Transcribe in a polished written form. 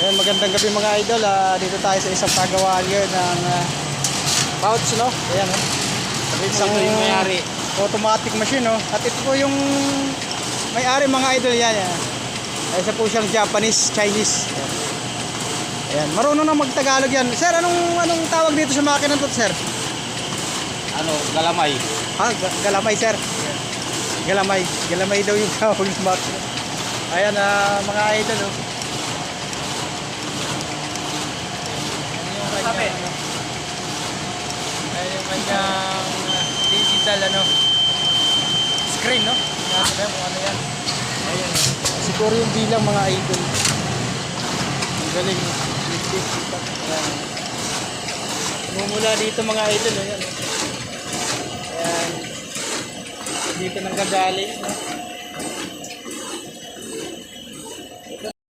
Ayan, magandang gabi mga idol. Dito tayo sa isang pagawaan ngayon ng pouch, no? Ayan, no? Isang yung may-ari. Automatic machine, no? At ito po yung may-ari mga idol yan. Yan. Isa po siyang Japanese, Chinese. Ayan, marunong na magtagalog yan. Sir, anong tawag dito sa makina to, sir? Galamay. Galamay, sir. Galamay. Galamay daw yung tawag ng makina. Ayan, mga idol, no? Sabi. Ayan yung kanyang digital screen, no? Natin kung ano yan. Ayan. Siguro yung bilang mga idol. Ang galing. Ayan. Mumula dito mga idol. Ayan. Ayan. Dito nang gagaling. No?